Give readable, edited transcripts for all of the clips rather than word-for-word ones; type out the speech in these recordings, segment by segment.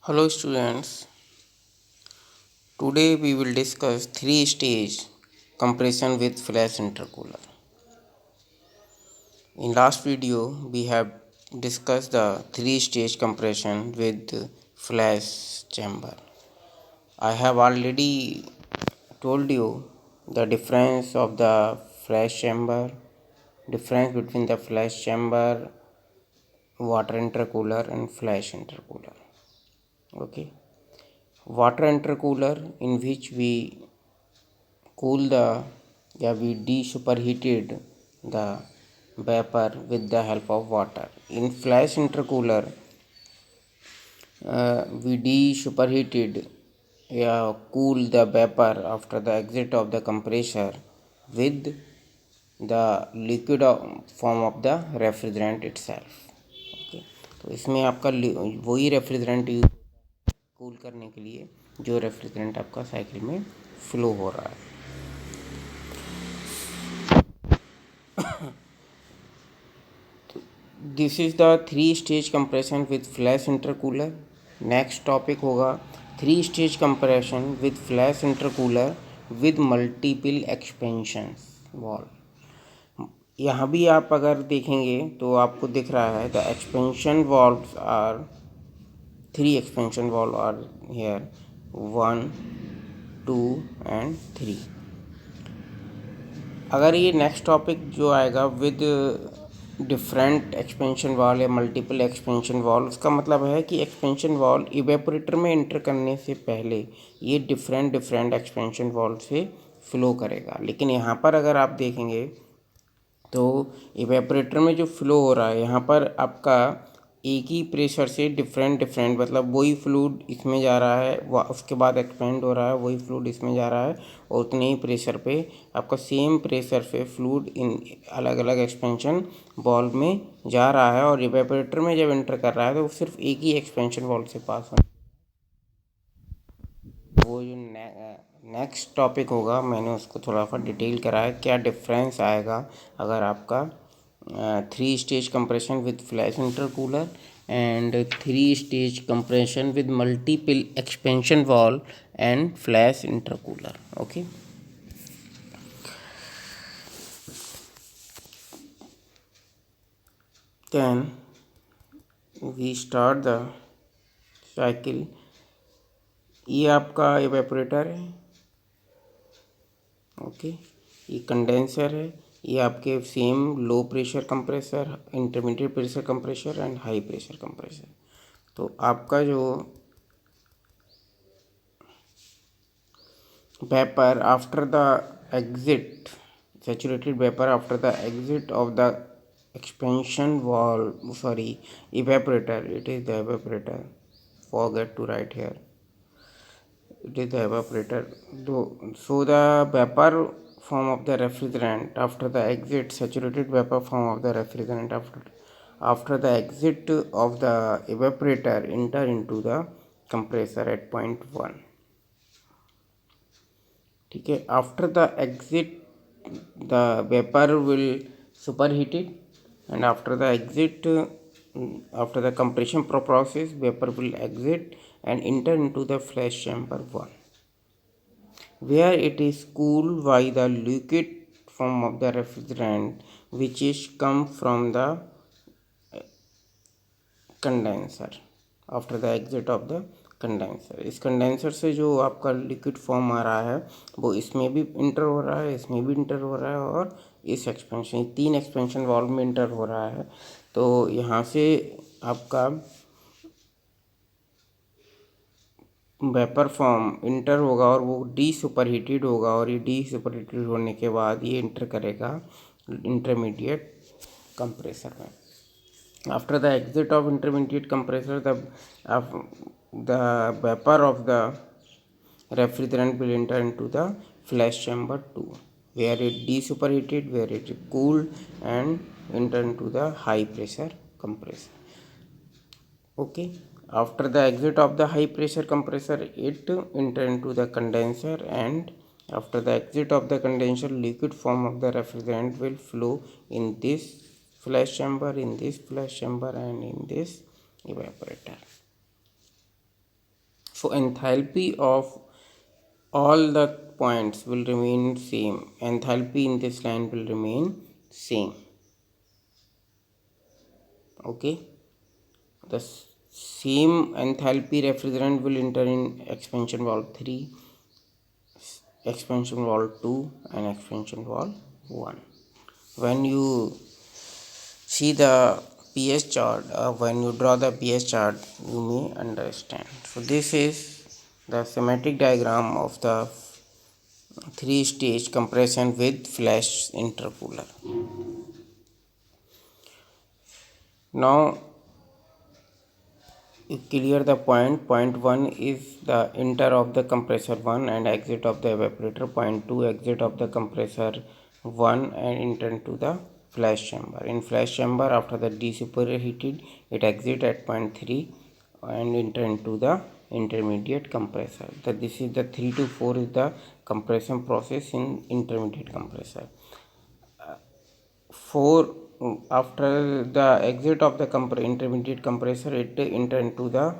Hello students, today we will discuss three-stage compression with flash intercooler. In last video we have discussed the three-stage compression with flash chamber. I have already told you the difference of the flash chamber, difference between the flash chamber, water intercooler and flash intercooler. Okay, water intercooler in which we cool the we de-superheated the vapor with the help of water. In flash intercooler, we de-superheated cool the vapor after the exit of the compressor with the liquid form of the refrigerant itself. Okay, तो इसमें आपका वही refrigerant use cool करने के लिए जो refrigerant आपका cycle में फ्लो हो रहा है. This is the three stage compression with flash intercooler. Next topic होगा three stage compression with flash intercooler with multiple expansions valve. यहाँ भी आप अगर देखेंगे तो आपको दिख रहा है the expansion valves are three expansion valve are here 1, 2 and 3. अगर ये नेक्स्ट टॉपिक जो आएगा विद डिफरेंट एक्सपेंशन वॉल या मल्टीपल एक्सपेंशन वॉल, उसका मतलब है कि एक्सपेंशन वॉल इवेपोरेटर में एंटर करने से पहले ये डिफरेंट एक्सपेंशन वॉल से फ्लो करेगा. लेकिन यहाँ पर अगर आप देखेंगे तो इवेपोरेटर में जो फ्लो हो रहा है यहाँ पर आपका एक ही प्रेशर से डिफरेंट मतलब वही फ्लूइड इसमें जा रहा है, उसके बाद एक्सपेंड हो रहा है, वही फ्लूइड इसमें जा रहा है और उतने ही प्रेशर पे आपका सेम प्रेशर पे फ्लूइड इन अलग अलग एक्सपेंशन वॉल्व में जा रहा है. और इवेपोरेटर में जब एंटर कर रहा है तो वो सिर्फ एक ही एक्सपेंशन वॉल्व से पास हो. वो जो नेक्स्ट टॉपिक होगा मैंने उसको थोड़ा सा डिटेल करा है क्या डिफरेंस आएगा अगर आपका three stage compression with flash intercooler and three stage compression with multiple expansion wall and flash intercooler. Okay, then we start the cycle. ये आपका इवेपोरेटर है. ओके, ये कंडेंसर है. ये आपके same low pressure compressor, intermediate pressure compressor and high pressure compressor. तो आपका जो vapour after the exit, saturated vapour after the exit of the expansion valve, sorry, evaporator, it is the evaporator, forget to write here, it is the evaporator. So the vapor form of the refrigerant after the exit, saturated vapor form of the refrigerant after the exit of the evaporator enter into the compressor at point 1. ठीक है, after the exit the vapor will superheated and after the exit after the compression process vapor will exit and enter into the flash chamber 1 where it is cooled by the liquid form of the refrigerant which is come from the condenser after the exit of the condenser. इस condenser से जो आपका liquid form आ रहा है वो इसमें भी inter हो रहा है, इसमें भी इंटर हो रहा है और इस एक्सपेंशन, तीन एक्सपेंशन वॉल्व में इंटर हो रहा है. तो यहाँ से आपका वेपर फॉर्म इंटर होगा और वो डी सुपरहीटेड होगा और ये डी सुपरहीटेड होने के बाद ये इंटर करेगा इंटरमीडिएट कंप्रेसर में. After the exit of intermediate compressor, the vapor of the refrigerant will enter into the flash chamber 2, where it de-superheated, where it cooled and enter into the high pressure compressor. Okay. After the exit of the high pressure compressor, it enter into the condenser, and after the exit of the condenser, liquid form of the refrigerant will flow in this flash chamber, in this flash chamber and in this evaporator. So enthalpy of all the points will remain same. Enthalpy in this line will remain same. Okay, the same enthalpy refrigerant will enter in expansion valve 3, expansion valve 2 and expansion valve 1. When you see the pH chart, when you draw the pH chart, you may understand. So this is the schematic diagram of the 3-stage compression with flash intercooler. Now you clear the point. Point 1 is the enter of the compressor 1 and exit of the evaporator. Point 2, exit of the compressor 1 and enter into the flash chamber. In flash chamber, after the desuperheated, it exit at point 3 and enter into the intermediate compressor. That this is the 3 to 4 is the compression process in intermediate compressor. 4, after the exit of the intermediate compressor, it enter into the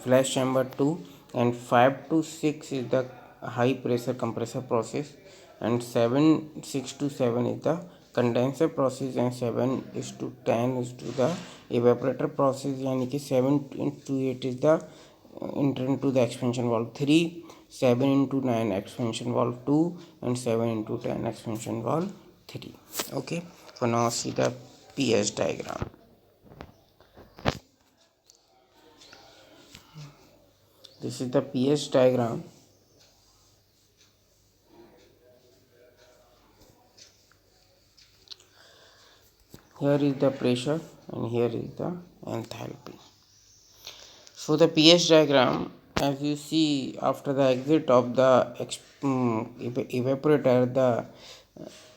flash chamber 2, and 5 to 6 is the high pressure compressor process, and 6 to 7 is the condenser process, and 7 is to 10 is to the evaporator process. यानी कि 7 into 8 is the enter into the expansion valve 3, 7 into 9 expansion valve 2, and 7 into 10 expansion valve 3. Okay, so now see the pH diagram. This is the pH diagram. Here is the pressure and here is the enthalpy. So the pH diagram, as you see, after the exit of the evaporator, the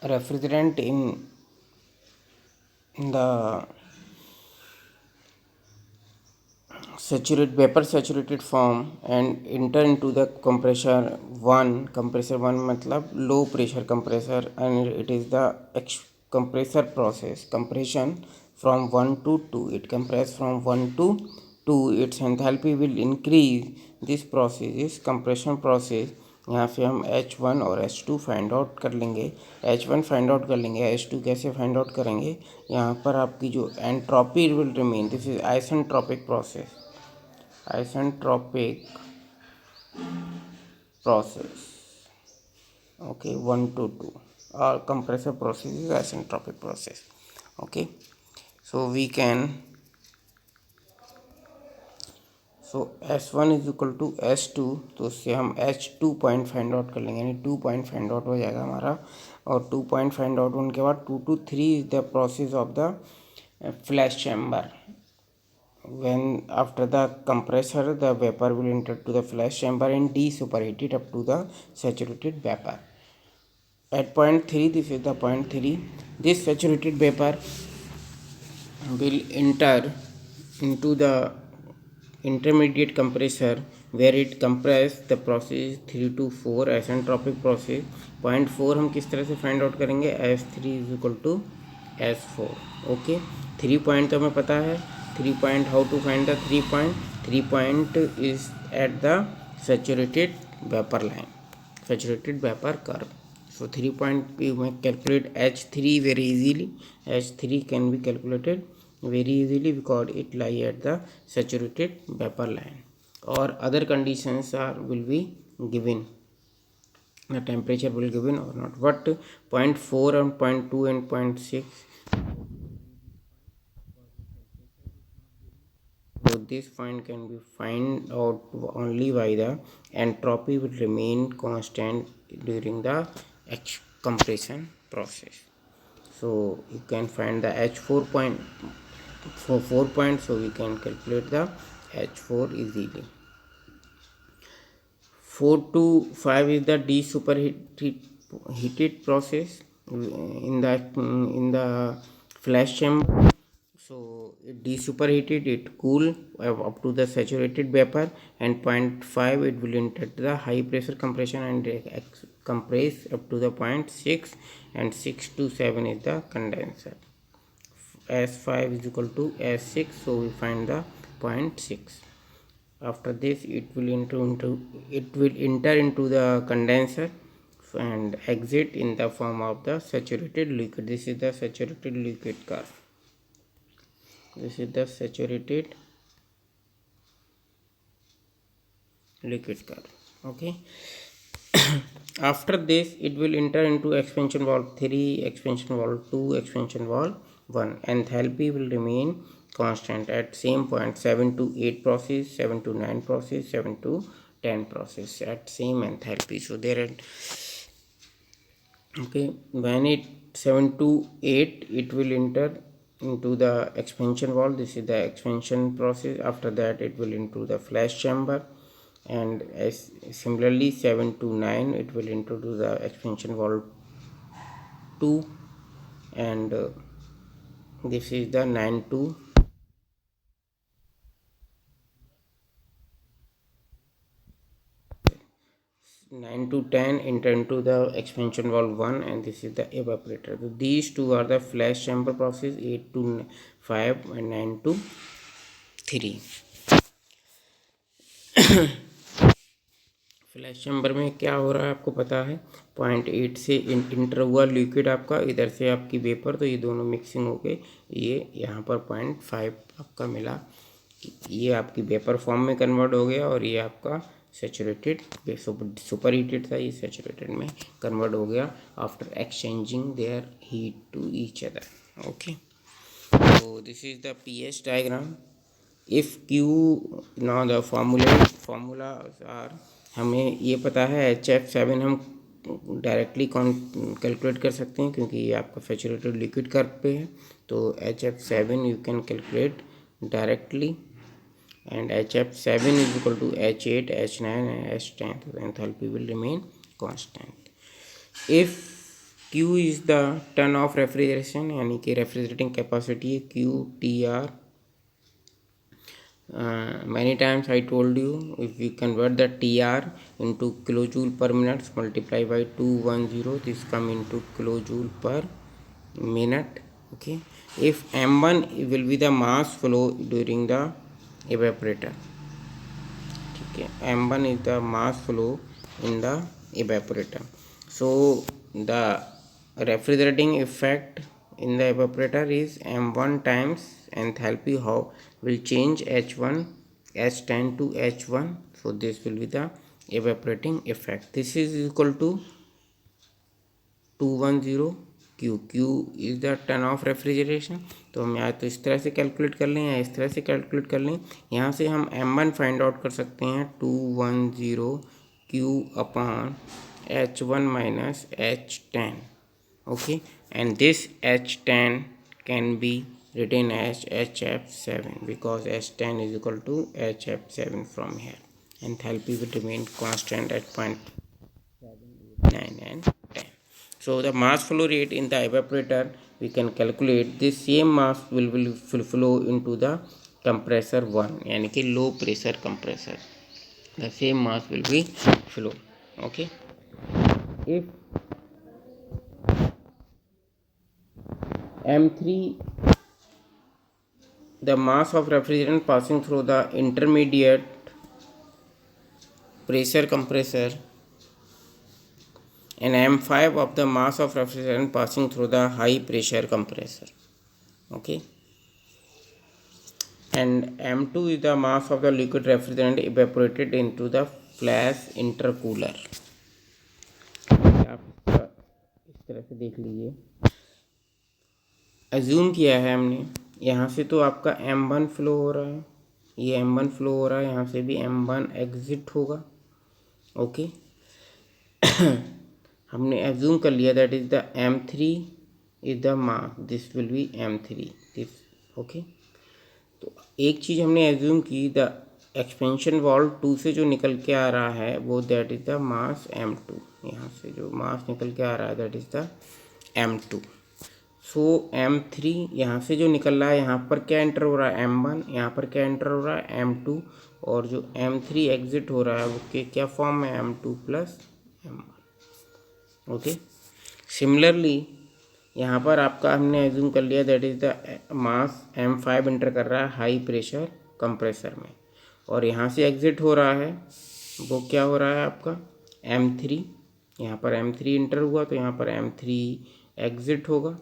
refrigerant in the vapor saturated form and enter into the compressor 1 मतलब low pressure compressor, and it is the compressor process, compression from 1 to 2. It compress from 1 to 2, its enthalpy will increase. This process is compression process. यहाँ पे हम H1 और H2 find out कर लेंगे. H1 find out कर लेंगे, H2 कैसे find out करेंगे. यहाँ पर आपकी जो entropy will remain. This is isentropic process, isentropic process. Okay, 1 to 2, or compressor process is isentropic process. Okay, so we can, so S1 is equal to S2, तो उससे हम H2 पॉइंट फाइंड आउट कर लेंगे, यानी 2 point find out हो जाएगा हमारा. और 2 पॉइंट फाइंड आउट होने के बाद 2 to 3 is the process of the flash chamber. When after the compressor, the vapor will enter to the flash chamber and de-superheat it up to the saturated vapor. At point 3, this is the point 3. This saturated vapor will enter into the intermediate compressor where it compress. The process 3 to 4 isentropic process. Point 4 हम किस तरह से find out करेंगे. S3 is equal to S4. Okay, 3 point तो हमें पता है. 3 point, how to find the 3 point. 3 point is at the saturated vapor line, saturated vapor curve. So 3 point you may calculate H3 very easily. H3 can be calculated very easily because it lie at the saturated vapor line, or other conditions are will be given, the temperature will given or not. But 0.4 and 0.2 and 0.6, so this point can be find out only by the entropy will remain constant during the compression process. So you can find the H4 point for 4 points, so we can calculate the H4 easily. 4 to 5 is the desuperheated process in the flash chamber. So it desuperheated, it cool up to the saturated vapor, and 0.5 it will enter the high pressure compression and compress up to the 0.6, and 6 to 7 is the condenser. S5 is equal to S6, so we find the 0.6. After this, it will enter into the condenser and exit in the form of the saturated liquid. This is the saturated liquid curve. This is the saturated liquid curve. Okay. After this, it will enter into expansion valve 3, expansion valve 2, expansion valve 1. Enthalpy will remain constant at same point, 7 to 8 process, 7 to 9 process, 7 to 10 process at same enthalpy. So there are, okay, when it 7 to 8, it will enter into the expansion valve. This is the expansion process. After that, it will into the flash chamber, and as similarly 7 to 9, it will into the expansion valve 2, and this is the 9 to 10 enter into the expansion valve 1, and this is the evaporator. So these two are the flash chamber process, 8 to 5 and 9 to 3. Flash chamber में क्या हो रहा है आपको पता है, 0.8 से inter हुआ लिक्विड आपका, इधर से आपकी वेपर, तो ये दोनों मिक्सिंग हो गए, ये यहाँ पर 0.5 आपका मिला, ये आपकी वेपर फॉर्म में कन्वर्ट हो गया, और ये आपका सैचुरेटेड सुपर हीटेड था, ये सैचुरेटेड में कन्वर्ट हो गया after exchanging their heat to each other. Okay, so this is the pH diagram. If Q, now the formulas are, हमें ये पता है HF7 हम डायरेक्टली कैलकुलेट कर सकते हैं क्योंकि ये आपका सैचुरेटेड लिक्विड कर्व पे है, तो HF7 you can calculate directly, and HF7 is equal to H8, H9 and H10. तो enthalpy will remain constant. If Q is the ton of refrigeration, यानी कि रेफ्रिजरेटिंग कैपेसिटी है QTR. Many times I told you, if we convert the TR into kilojoule per minute, multiply by 210, this come into kilojoule per minute. Okay, if M1 will be the mass flow during the evaporator. Okay, M1 is the mass flow in the evaporator. So the refrigerating effect in the evaporator is M1 times enthalpy, how will change H1 H10 to H1. So this will be the evaporating effect. This is equal to 210 Q. Q is the ton of refrigeration. तो हम या तो इस तरह से calculate कर लें या इस तरह से कैलकुलेट कर लें. यहाँ से हम M1 फाइंड आउट कर सकते हैं 210 Q upon H1 minus H10. Okay, and this H10 can be written as HF7 because H10 is equal to HF7 from here. Enthalpy will remain constant at 0.7, 9 and 10. So the mass flow rate in the evaporator we can calculate. This same mass will flow into the compressor 1, यानी कि low pressure compressor. The same mass will be flow. Okay, if M3, the mass of refrigerant passing through the intermediate pressure compressor, and M5 of the mass of refrigerant passing through the high pressure compressor. Okay, and M2 is the mass of the liquid refrigerant evaporated into the flash intercooler. आप इस तरह से देख लीजिए, assume किया है हमने, यहाँ से तो आपका M1 फ्लो हो रहा है, ये M1 फ्लो हो रहा है, यहाँ से भी M1 एग्जिट होगा. ओके, हमने एज्यूम कर लिया that is the M3 is the mass, this will be M3 this. Okay, तो एक चीज़ हमने एज्यूम की, द एक्सपेंशन वाल्व 2 से जो निकल के आ रहा है वो that is the mass M2. यहाँ से जो मास निकल के आ रहा है that is the M2. So M3 यहाँ से जो निकल रहा है, यहाँ पर क्या एंटर हो रहा है M1, यहाँ पर क्या एंटर हो रहा है M2, और जो M3 एग्जिट हो रहा है वो क्या फॉर्म है M2 plus M1. Okay, similarly यहाँ पर आपका हमने एज्यूम कर लिया that is the mass M5 enter कर रहा है हाई प्रेशर कंप्रेसर में, और यहाँ से एग्ज़िट हो रहा है वो क्या हो रहा है आपका M3। यहाँ पर M3 इंटर हुआ तो यहाँ पर M3 एग्ज़िट होगा।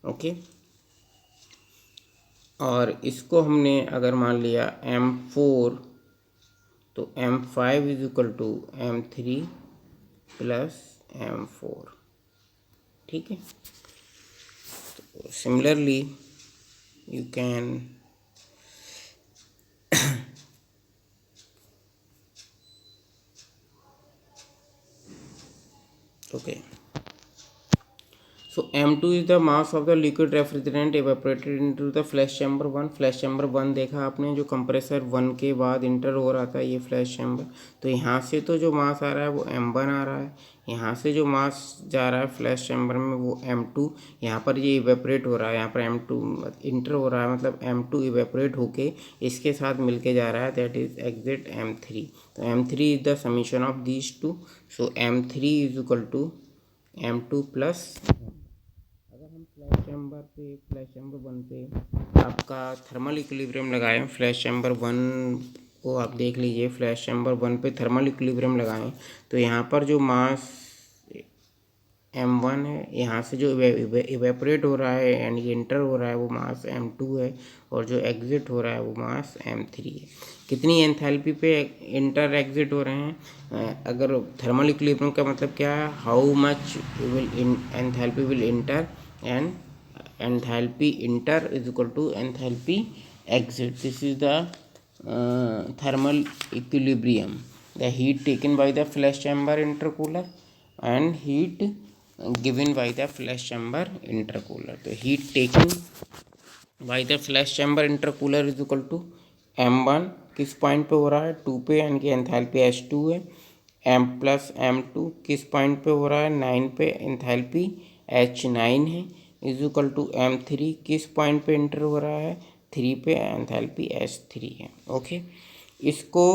ओके, और इसको हमने अगर मान लिया M4 तो M5 is equal to M3 plus M4। ठीक है, तो similarly you can okay. So M2 is the mass of the liquid refrigerant evaporated into the flash chamber 1। Flash chamber 1 देखा आपने, जो कंप्रेसर 1 के बाद इंटर हो रहा था ये फ्लैश चैम्बर। तो यहाँ से तो जो मास आ रहा है वो M1 आ रहा है, यहाँ से जो मास जा रहा है फ्लैश चैम्बर में वो M2। यहाँ पर ये इवेपोरेट हो रहा है, यहाँ पर M2 इंटर हो रहा है, मतलब M2 इवेपोरेट होके इसके साथ मिलके जा रहा है, दैट इज एग्जिट M3। तो M3 is the summation of these two. So M3 is equal to M2 plus. अगर हम फ्लैश चैम्बर 1 पे आपका थर्मल इक्विलिब्रियम लगाएं, फ्लैश चैम्बर 1 को आप देख लीजिए, फ्लैश चैम्बर 1 पे थर्मल इक्विलिब्रियम लगाएं तो यहाँ पर जो मास M1 है, यहाँ से जो इवेपोरेट हो रहा है एंड ये इंटर हो रहा है वो मास M2 है, और जो एग्जिट हो रहा है वो मास M3 है। कितनी एंथैल्पी पे इंटर एग्जिट हो रहे हैं? अगर थर्मल इक्विलिब्रियम का मतलब क्या है, how much will enthalpy will enter and enthalpy enter is equal to enthalpy exit. This is the thermal equilibrium, the heat taken by the flash chamber intercooler and heat given by the flash chamber intercooler। तो heat taken by the flash chamber intercooler is equal to M1 किस point पे हो रहा है 2 पे, यानी कि enthalpy H2 है। M प्लस M2 किस पॉइंट पे हो रहा है 9 पे, एंथैल्पी H9 है, इज इक्वल टू M3 किस पॉइंट पे इंटर हो रहा है 3 पे, एंथैल्पी H3 है। ओके, इसको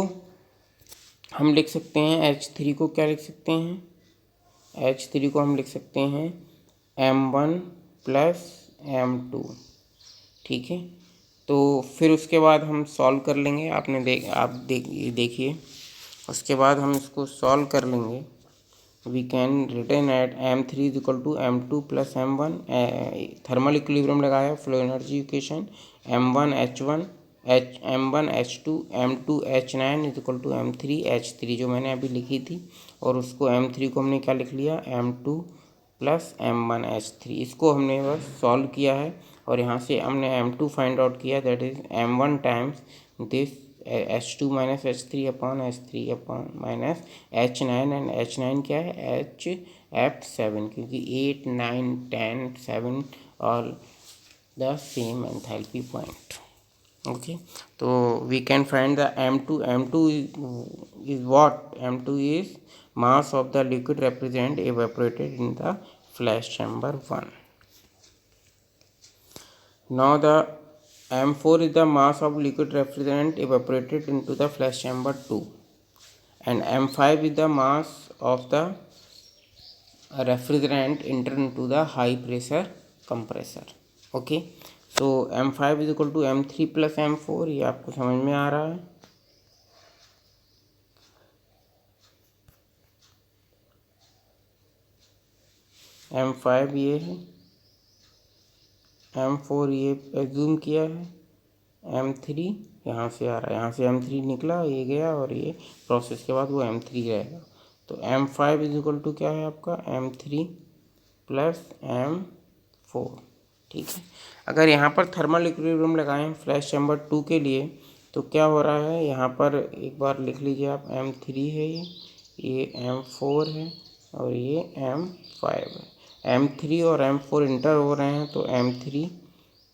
हम लिख सकते हैं H3 को क्या लिख सकते हैं, H3 को हम लिख सकते हैं M1 प्लस M2। ठीक है, तो फिर उसके बाद हम सॉल्व कर लेंगे। आप देखिए उसके बाद हम इसको सॉल्व कर लेंगे। We can return at M3 is equal to M2 plus M1। Thermal equilibrium लगाया, flow energy equation M1 H2 M2 H9 is equal to M3 H3 जो मैंने अभी लिखी थी, और उसको M3 को हमने क्या लिख लिया M2 प्लस M1 H3। इसको हमने बस सॉल्व किया है, और यहाँ से हमने M2 फाइंड आउट किया, that is M1 times this H2 minus H3 upon H3 upon minus H9, and H9 क्या है HF7, क्योंकि 8 9 10 7 all the same enthalpy point. Okay, तो we can find the M2 is what? M2 is mass of the liquid refrigerant evaporated in the flash chamber 1. Now the M4 is the mass of liquid refrigerant evaporated into the flash chamber 2, and M5 is the mass of the refrigerant entered into the high pressure compressor। Okay, तो M5 is equal to M3 plus M4, ये आपको समझ में आ रहा है। M5 ये है, M4 ये एज्यूम किया है, M3 यहाँ से आ रहा है, यहाँ से M3 निकला, ये गया, और ये प्रोसेस के बाद वो M3 रहेगा। तो M5 इज इक्वल टू क्या है आपका M3 प्लस M4। ठीक है, अगर यहाँ पर थर्मल इक्विलिब्रियम लगाएं फ्लैश चैम्बर 2 के लिए तो क्या हो रहा है, यहाँ पर एक बार लिख लीजिए आप, M3 है ये M4 है, और ये M5 है। M3 और M4 इंटर हो रहे हैं, तो M3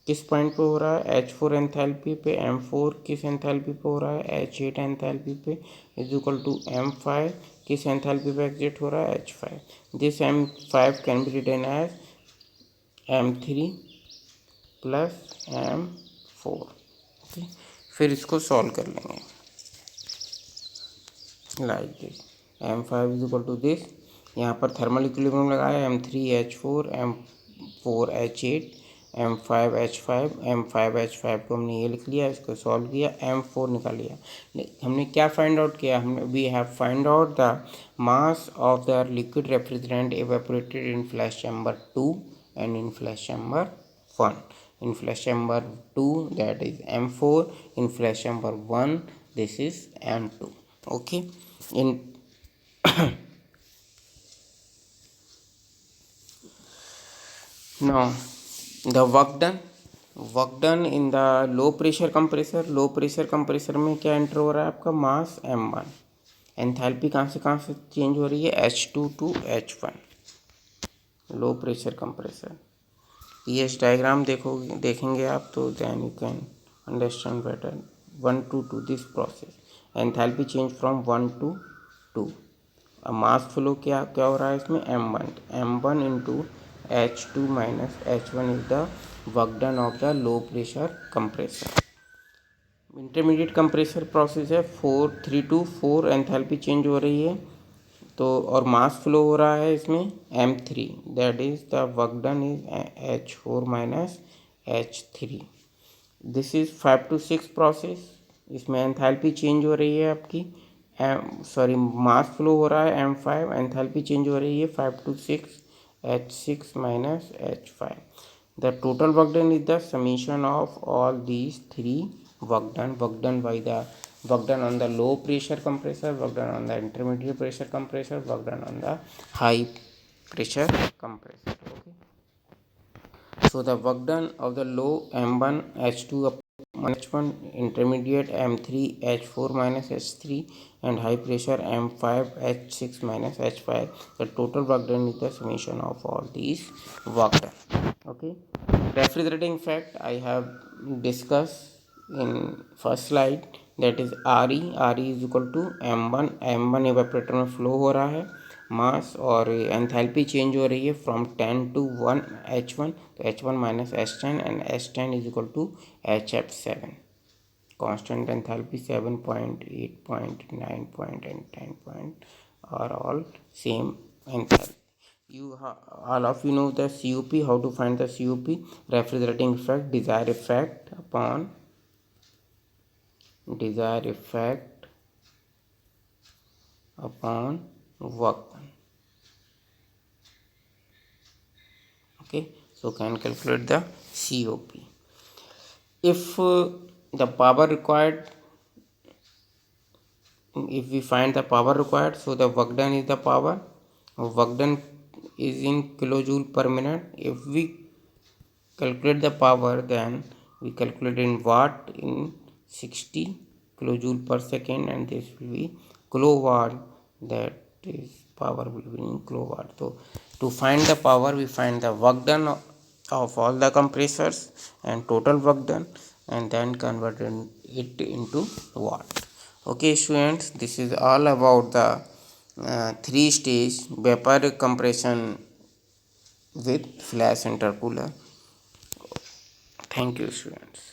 किस पॉइंट पे हो रहा है H4 एंथैल्पी पे, M4 किस एंथैल्पी पे हो रहा है H8 एंथैल्पी पे, इज इक्वल टू M5 किस एंथैल्पी पे एग्जिट हो रहा है H5। This M5 can be written as M3 plus M4। ओके, फिर इसको सॉल्व कर लेंगे like this. M5 is equal to this, यहाँ पर थर्मल इक्विलिब्रियम लगाया M3 H4 M4 H8, M5H5 को हमने ये लिख लिया, इसको सॉल्व किया, M4 निकाल लिया। हमने क्या फाइंड आउट किया, हमने we have find out the mass of the liquid refrigerant evaporated in flash chamber 2 and in flash chamber 1. In flash chamber 2 that is M4, in flash chamber 1 this is M2. Okay, in now the work done in the low pressure compressor में क्या enter हो रहा है आपका, मास M1, enthalpy कहाँ से change हो रही है, H2 to H1, low pressure compressor. P H diagram देखेंगे आप तो then you can understand better 1 to 2 this process, enthalpy change from 1 to 2। अब मास फ्लो क्या हो रहा है इसमें, M1 into H2 minus H1 is the work done of the low pressure compressor। Intermediate compressor process है, 3 to 4 enthalpy change हो रही है तो, और मास फ्लो हो रहा है इसमें M3, that is the work done is H4 minus H3। This is 5 to 6 process, इसमें एंथैल्पी चेंज हो रही है आपकी, मास फ्लो हो रहा है M5, एंथैल्पी चेंज हो रही है 5 to 6 H6 minus H5। The total work done is the summation of all these three work done by the work done on the low pressure compressor, work done on the intermediate pressure compressor, work done on the high pressure compressor. Okay, so the work done of the low M1 H2 up H1, intermediate M3 H4 minus H3 and high pressure M5 H6 minus H5, the total work done is the summation of all these work done. Okay, refrigerating effect I have discussed in first slide, that is RE is equal to M1 evaporator में flow हो रहा है, मास और enthalpy change हो रही है from 10 to 1 H1, तो H1 minus H10 and H10 is equal to HF7, constant enthalpy 7 point, 8 point, 9 point and 10 point are all same enthalpy. All of you know the COP, how to find the COP, refrigerating effect, desired effect upon work done. Okay, so can calculate the COP. If the power required, if we find the power required, so the work done is the power, work done is in kilojoule per minute. If we calculate the power, then we calculate in watt in 60 kilojoule per second, and this will be kilowatt, that is power will be in kilowatt. So to find the power, we find the work done of all the compressors and total work done, and then convert it into watt. Okay students, this is all about the 3-stage vapor compression with flash intercooler. Thank you students.